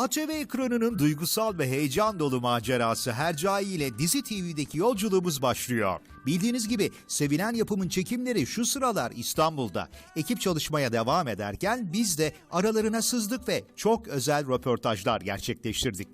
ATV ekranının duygusal ve heyecan dolu macerası Hercai ile Dizi TV'deki yolculuğumuz başlıyor. Bildiğiniz gibi sevilen yapımın çekimleri şu sıralar İstanbul'da. Ekip çalışmaya devam ederken biz de aralarına sızdık ve çok özel röportajlar gerçekleştirdik.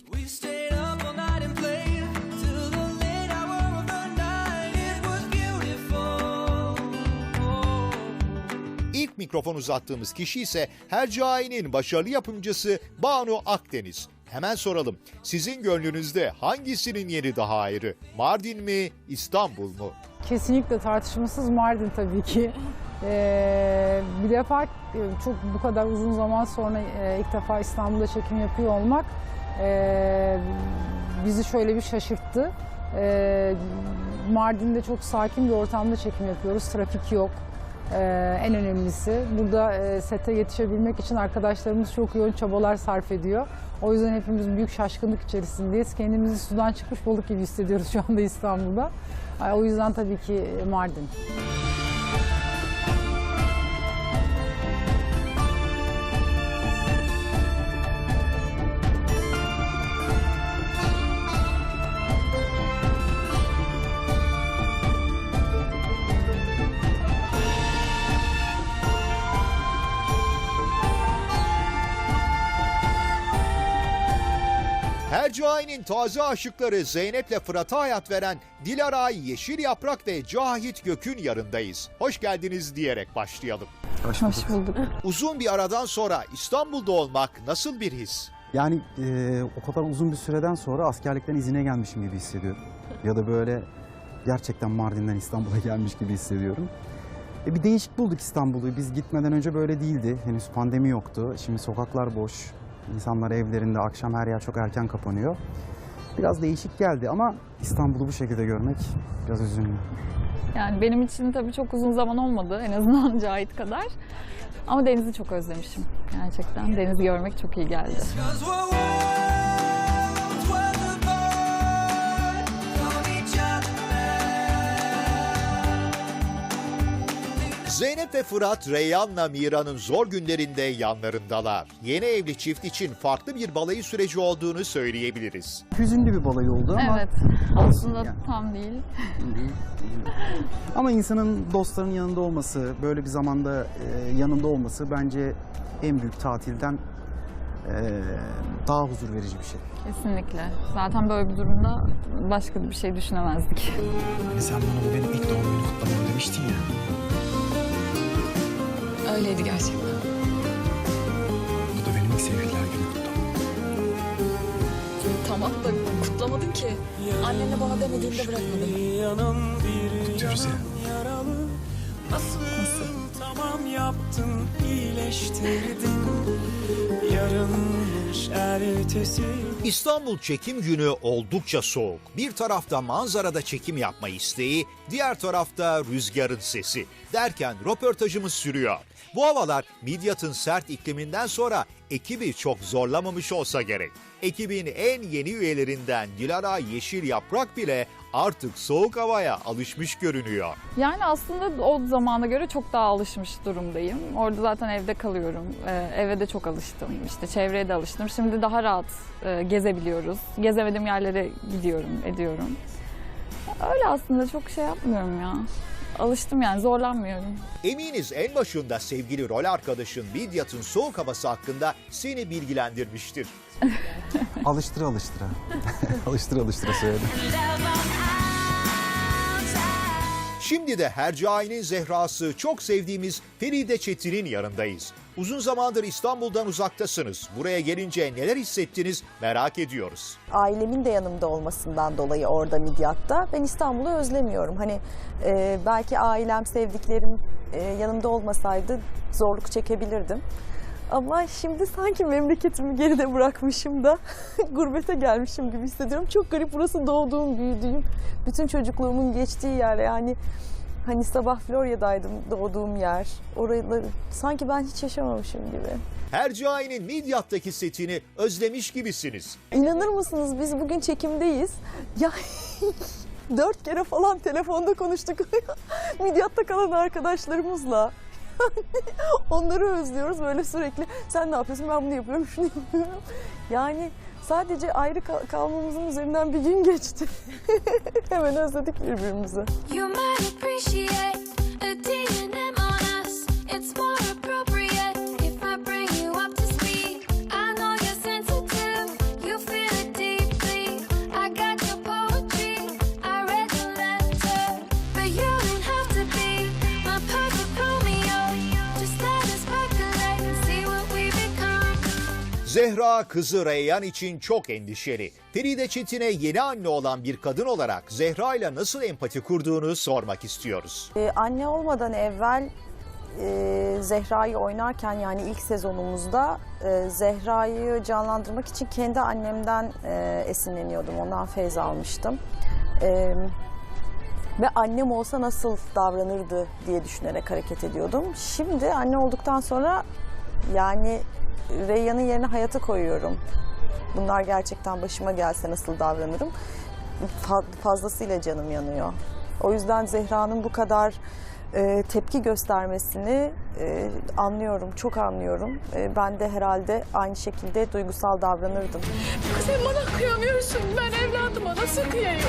İlk mikrofon uzattığımız kişi ise Hercai'nin başarılı yapımcısı Banu Akdeniz. Hemen soralım, sizin gönlünüzde hangisinin yeri daha ayrı? Mardin mi, İstanbul mu? Kesinlikle tartışmasız Mardin tabii ki. Bir defa çok bu kadar uzun zaman sonra ilk defa İstanbul'da çekim yapıyor olmak bizi şöyle bir şaşırttı. Mardin'de çok sakin bir ortamda çekim yapıyoruz, trafik yok. En önemlisi burada sete yetişebilmek için arkadaşlarımız çok yoğun çabalar sarf ediyor. O yüzden hepimiz büyük şaşkınlık içerisindeyiz. Kendimizi sudan çıkmış balık gibi hissediyoruz şu anda İstanbul'da. O yüzden tabii ki Mardin. Hercai'nin taze aşıkları Zeynep'le Fırat'a hayat veren Dilara Yeşil Yaprak ve Cahit Gök'ün yanındayız. Hoş geldiniz diyerek başlayalım. Hoş bulduk. Uzun bir aradan sonra İstanbul'da olmak nasıl bir his? Yani o kadar uzun bir süreden sonra askerlikten izine gelmişim gibi hissediyorum. Ya da böyle gerçekten Mardin'den İstanbul'a gelmiş gibi hissediyorum. Bir değişik bulduk İstanbul'u. Biz gitmeden önce böyle değildi. Henüz pandemi yoktu. Şimdi sokaklar boş. İnsanlar evlerinde, akşam her yer çok erken kapanıyor. Biraz değişik geldi ama İstanbul'u bu şekilde görmek biraz üzünlü. Yani benim için tabii çok uzun zaman olmadı, en azından Cahit kadar. Ama denizi çok özlemişim. Gerçekten denizi görmek çok iyi geldi. Zeynep ve Fırat, Reyhan'la Mira'nın zor günlerinde yanlarındalar. Yeni evli çift için farklı bir balayı süreci olduğunu söyleyebiliriz. Hüzünlü bir balayı oldu ama... Evet, aslında tam değil. Ama insanın dostlarının yanında olması, böyle bir zamanda yanında olması bence en büyük tatilden daha huzur verici bir şey. Kesinlikle. Zaten böyle bir durumda başka bir şey düşünemezdik. Hani sen bana bu benim ilk doğum günü kutlamam demiştin ya. Öyleydi gerçekten. Bu da benim ilk sevgililer günü kutlamam. Tamam da kutlamadın ki. Annenle bana demediğinde bırakmadın. Kutluyoruz ya. Nasıl? Tamam yaptın, iyileştirdin. Yarınmış ertesi. İstanbul çekim günü oldukça soğuk. Bir tarafta manzarada çekim yapma isteği, diğer tarafta rüzgarın sesi. Derken röportajımız sürüyor. Bu havalar Midyat'ın sert ikliminden sonra ekibi çok zorlamamış olsa gerek. Ekibin en yeni üyelerinden Dilara Yeşil Yaprak bile artık soğuk havaya alışmış görünüyor. Yani aslında o zamana göre çok daha alışmış durumdayım. Orada zaten evde kalıyorum. Eve de çok alıştım. İşte çevreye de alıştım. Şimdi daha rahat gezebiliyoruz. Gezemediğim yerlere gidiyorum, ediyorum. Öyle aslında çok şey yapmıyorum ya. Alıştım yani, zorlanmıyorum. Eminiz en başında sevgili rol arkadaşın Midyat'ın soğuk havası hakkında seni bilgilendirmiştir. Alıştıra alıştıra. alıştıra söyledim. Şimdi de Hercai'nin zehrası çok sevdiğimiz Feride Çetin'in yanındayız. Uzun zamandır İstanbul'dan uzaktasınız. Buraya gelince neler hissettiniz merak ediyoruz. Ailemin de yanımda olmasından dolayı orada Midyat'ta ben İstanbul'u özlemiyorum. Hani belki ailem, sevdiklerim yanımda olmasaydı zorluk çekebilirdim. Ama şimdi sanki memleketimi geride bırakmışım da gurbete gelmişim gibi hissediyorum. Çok garip, burası doğduğum, büyüdüğüm, bütün çocukluğumun geçtiği yer yani. Hani sabah Florya'daydım, doğduğum yer. Oraları sanki ben hiç yaşamamışım gibi. Hercai'nin Midyat'taki setini özlemiş gibisiniz. İnanır mısınız, biz bugün çekimdeyiz. Ya 4 kere falan telefonda konuştuk Midyat'ta kalan arkadaşlarımızla. Onları özlüyoruz böyle sürekli. Sen ne yapıyorsun? Ben bunu yapıyorum, şunu yapıyorum. Yani sadece ayrı kalmamızın üzerinden bir gün geçti. Hemen özledik birbirimizi. You might appreciate a D&M on us. It's more appropriate if I bring you up to speed. I know you're sensitive, you feel it deeply. I got your poetry, I read your letter. But you don't have to be my perfect Romeo. Just let us percolate and see what we become. Zehra kızı Reyyan için çok endişeli. Feride Çetin'e yeni anne olan bir kadın olarak Zehra ile nasıl empati kurduğunu sormak istiyoruz. Anne olmadan evvel Zehra'yı oynarken, yani ilk sezonumuzda Zehra'yı canlandırmak için kendi annemden esinleniyordum. Ondan feyz almıştım. Ve annem olsa nasıl davranırdı diye düşünerek hareket ediyordum. Şimdi anne olduktan sonra yani Reyyan'ın yerine hayata koyuyorum. Bunlar gerçekten başıma gelse nasıl davranırım? Fazlasıyla canım yanıyor. O yüzden Zehra'nın bu kadar tepki göstermesini anlıyorum, çok anlıyorum. Ben de herhalde aynı şekilde duygusal davranırdım. Sen bana kıyamıyorsun. Ben evladıma nasıl kıyayım?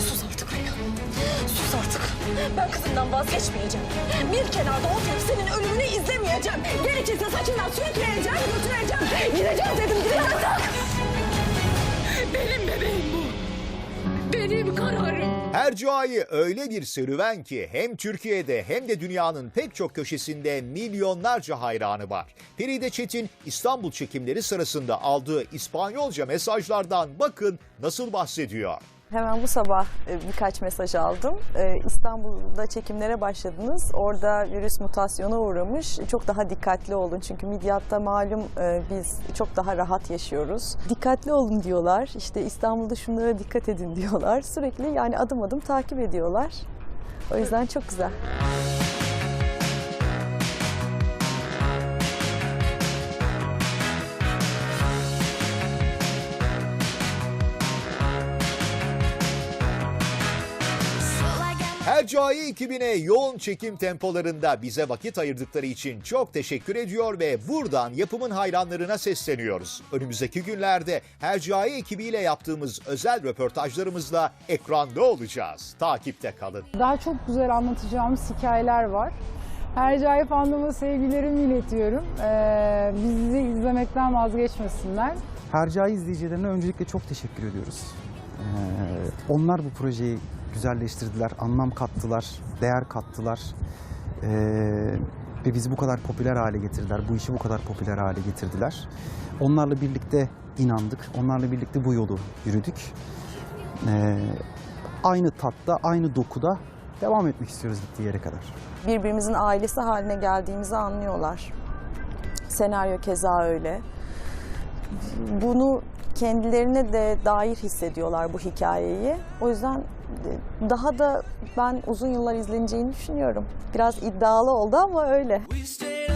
Sus artık Reyhan. Sus artık. Ben kızımdan vazgeçmeyeceğim. Bir kenarda oturup senin ölümünü izlemeyeceğim. Gerekirse saçından sürükleyeceğim, götüreceğim. Gideceğim dedim, gidin artık. Benim bebeğim bu. Benim kararım. Hercai öyle bir serüven ki hem Türkiye'de hem de dünyanın pek çok köşesinde milyonlarca hayranı var. Feride Çetin İstanbul çekimleri sırasında aldığı İspanyolca mesajlardan bakın nasıl bahsediyor. Hemen bu sabah birkaç mesaj aldım. İstanbul'da çekimlere başladınız. Orada virüs mutasyona uğramış. Çok daha dikkatli olun. Çünkü Midyat'ta malum biz çok daha rahat yaşıyoruz. Dikkatli olun diyorlar. İşte İstanbul'da şunlara dikkat edin diyorlar. Sürekli yani adım adım takip ediyorlar. O yüzden çok güzel. Hercai ekibine yoğun çekim tempolarında bize vakit ayırdıkları için çok teşekkür ediyor ve buradan yapımın hayranlarına sesleniyoruz. Önümüzdeki günlerde Hercai ekibiyle yaptığımız özel röportajlarımızla ekranda olacağız. Takipte kalın. Daha çok güzel anlatacağımız hikayeler var. Hercai fanlığıma sevgilerimi iletiyorum. Bizi izlemekten vazgeçmesinler. Hercai izleyicilerine öncelikle çok teşekkür ediyoruz. Onlar bu projeyi güzelleştirdiler, anlam kattılar, değer kattılar ve bizi bu kadar popüler hale getirdiler, bu işi bu kadar popüler hale getirdiler. Onlarla birlikte inandık, onlarla birlikte bu yolu yürüdük. Aynı tatta, aynı dokuda devam etmek istiyoruz gittiği yere kadar. Birbirimizin ailesi haline geldiğimizi anlıyorlar. Senaryo keza öyle. Bunu kendilerine de dair hissediyorlar bu hikayeyi. O yüzden daha da ben uzun yıllar izleneceğini düşünüyorum. Biraz iddialı oldu ama öyle. We stayed